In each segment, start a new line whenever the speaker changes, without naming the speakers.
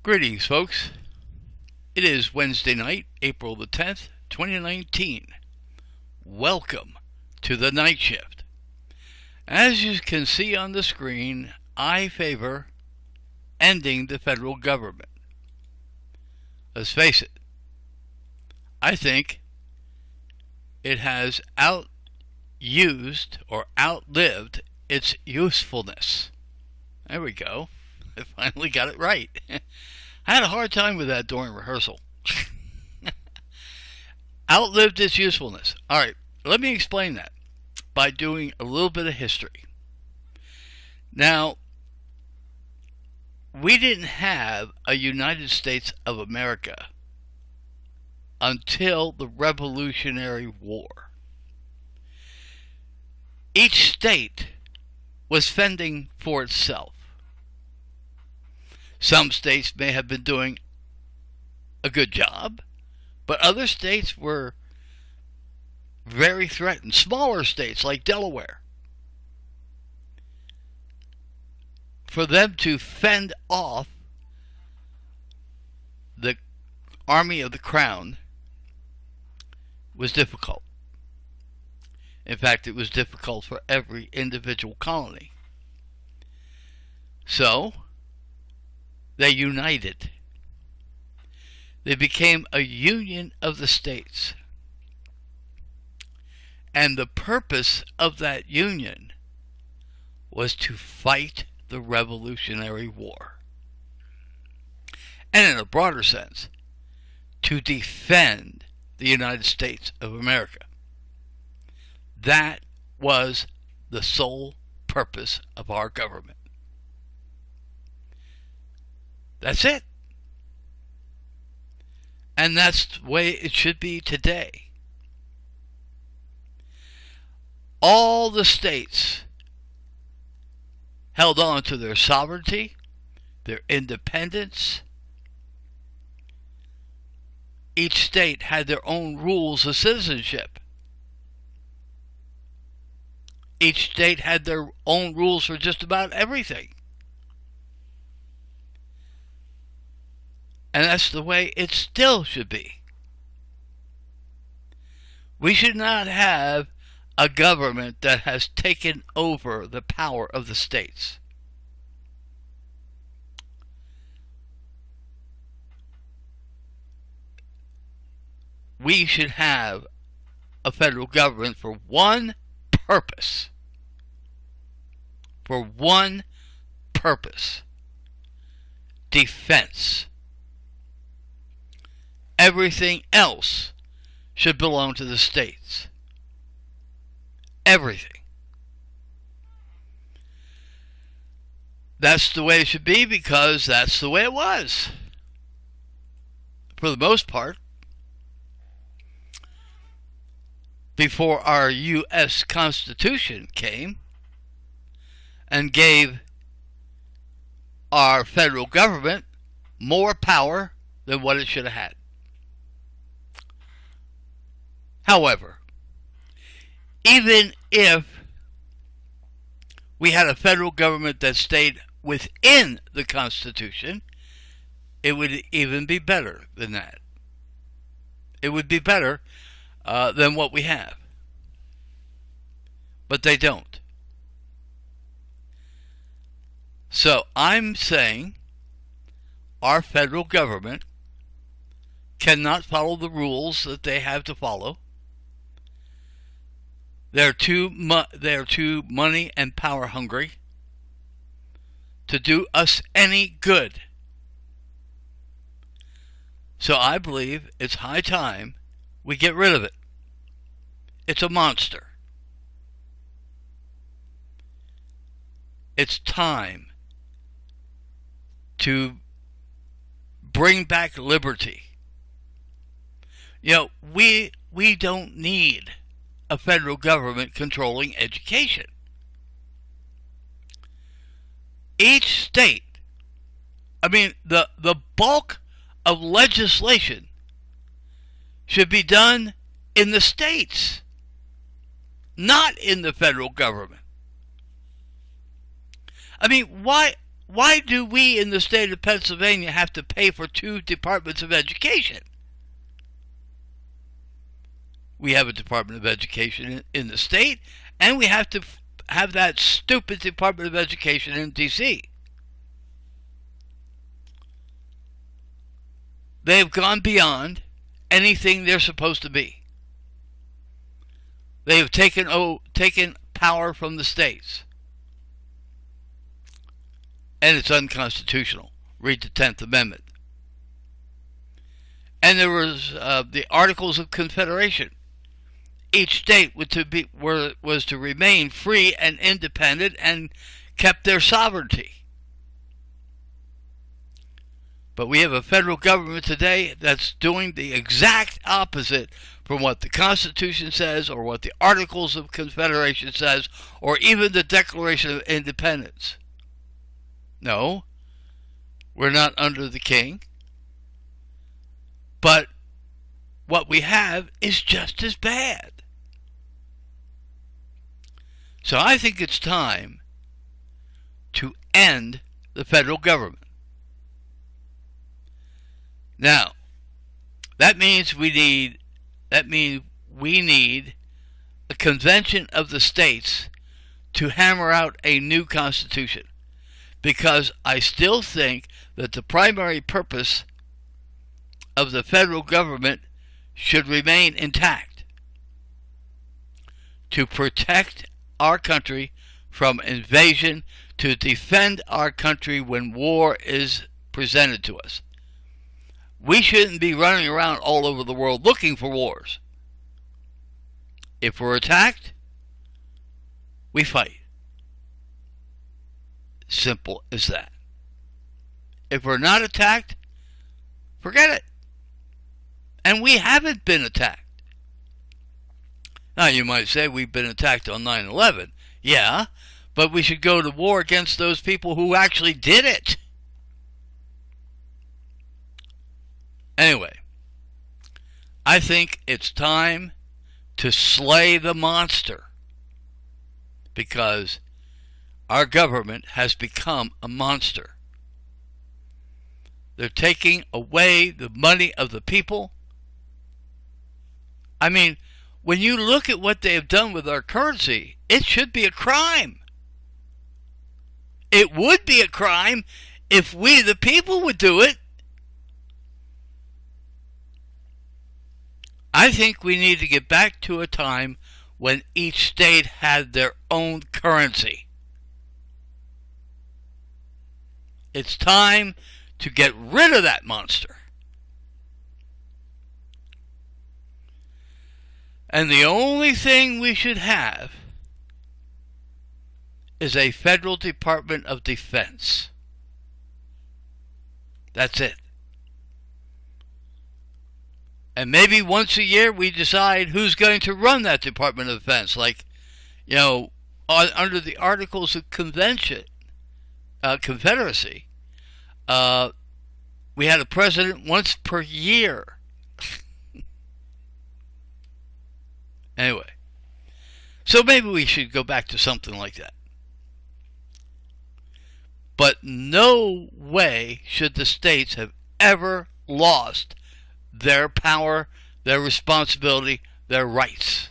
Greetings, folks. It is Wednesday night, April the 10th, 2019. Welcome to the night shift. As you can see on the screen, I favor ending the federal government. Let's face it, I think it has outused or outlived its usefulness. There we go. I finally got it right. I had a hard time with that during rehearsal. Outlived its usefulness. All right, let me explain that by doing a little bit of history. Now, we didn't have a United States of America until the Revolutionary War. Each state was fending for itself. Some states may have been doing a good job, but other states were very threatened. Smaller states like Delaware, for them to fend off the army of the crown was difficult. In fact, it was difficult for every individual colony. So, they united. They became a union of the states. And the purpose of that union was to fight the Revolutionary War. And in a broader sense, to defend the United States of America. That was the sole purpose of our government. That's it. And that's the way it should be today. All the states held on to their sovereignty, their independence. Each state had their own rules of citizenship. Each state had their own rules for just about everything. And that's the way it still should be. We should not have a government that has taken over the power of the states. We should have a federal government for one purpose. For one purpose. Defense. Everything else should belong to the states. Everything. That's the way it should be because that's the way it was. For the most part. Before our U.S. Constitution came and gave our federal government more power than what it should have had. However, even if we had a federal government that stayed within the Constitution, it would even be better than that. It would be better than what we have. But they don't. So I'm saying our federal government cannot follow the rules that they have to follow. They're too money and power hungry to do us any good. So I believe it's high time we get rid of it. It's a monster. It's time to bring back liberty. You know, we don't need a federal government controlling education. Each state, the bulk of legislation should be done in the states, not in the federal government. I mean, why why do we in the state of Pennsylvania have to pay for 2 departments of education? We have a Department of Education in the state, and we have to have that stupid Department of Education in D.C. They have gone beyond anything they're supposed to be. They have taken power from the states. And it's unconstitutional. Read the 10th Amendment. And there was the Articles of Confederation. Each state was to remain free and independent and kept their sovereignty. But we have a federal government today that's doing the exact opposite from what the Constitution says, or what the Articles of Confederation says, or even the Declaration of Independence. No, we're not under the king. But what we have is just as bad. So I think it's time to end the federal government. Now, that means we need a convention of the states to hammer out a new constitution, because I still think that the primary purpose of the federal government should remain intact: to protect our country from invasion, to defend our country when war is presented to us. We shouldn't be running around all over the world looking for wars. If we're attacked, we fight. Simple as that. If we're not attacked, forget it. And we haven't been attacked. Now you might say we've been attacked on 9/11. Yeah, but we should go to war against those people who actually did it. Anyway, I think it's time to slay the monster, because our government has become a monster. They're taking away the money of the people. I mean, when you look at what they have done with our currency, it should be a crime. It would be a crime if we, the people, would do it. I think we need to get back to a time when each state had their own currency. It's time to get rid of that monster. And the only thing we should have is a federal Department of Defense. That's it. And maybe once a year we decide who's going to run that Department of Defense. Like, under the Articles of Confederacy, we had a president once per year. Anyway, so maybe we should go back to something like that. But no way should the states have ever lost their power, their responsibility, their rights.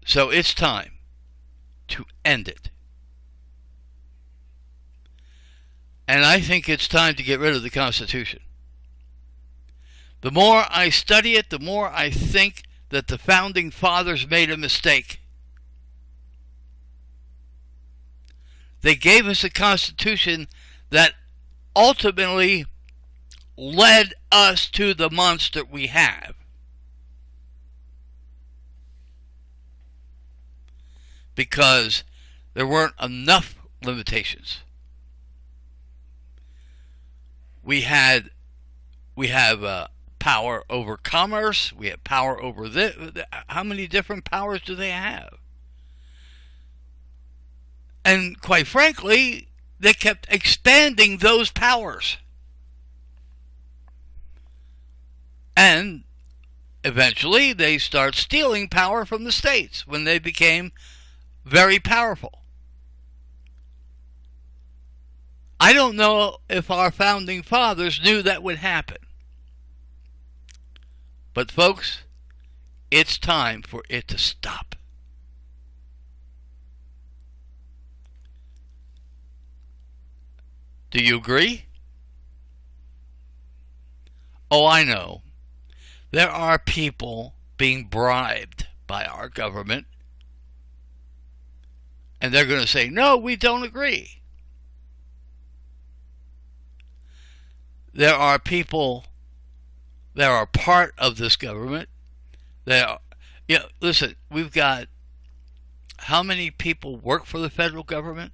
So it's time to end it. And I think it's time to get rid of the Constitution. The more I study it, the more I think that the Founding Fathers made a mistake. They gave us a Constitution that ultimately led us to the monster we have. Because there weren't enough limitations. We have power over commerce. We have power over this. How many different powers do they have? And quite frankly, they kept expanding those powers. And eventually they start stealing power from the states when they became very powerful. I don't know if our founding fathers knew that would happen. But folks, it's time for it to stop. Do you agree? Oh, I know. There are people being bribed by our government, and they're going to say, no, we don't agree. There are people that are part of this government. Listen, we've got how many people work for the federal government?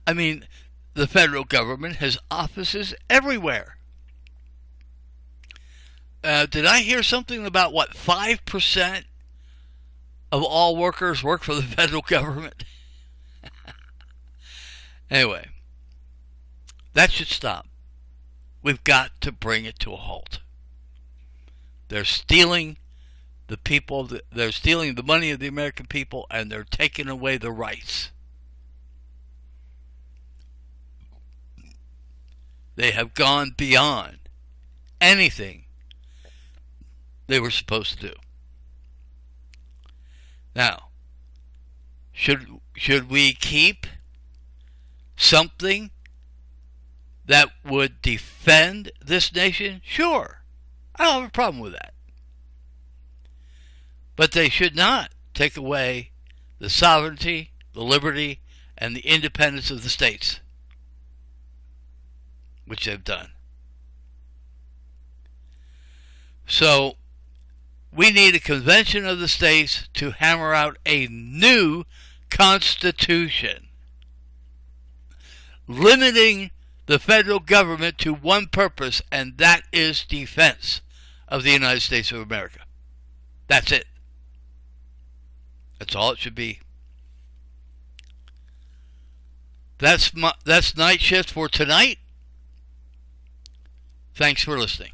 I mean, the federal government has offices everywhere. Did I hear something about 5% of all workers work for the federal government? Anyway, that should stop. We've got to bring it to a halt. They're stealing the people, they're stealing the money of the American people, and they're taking away the rights. They have gone beyond anything they were supposed to do. Now, should we keep something that would defend this nation? Sure. I don't have a problem with that. But they should not take away the sovereignty, the liberty, and the independence of the states, which they've done. So, we need a convention of the states to hammer out a new constitution, limiting the federal government to one purpose, and that is defense of the United States of America. That's it. That's all it should be. That's Night Shift for tonight. Thanks for listening.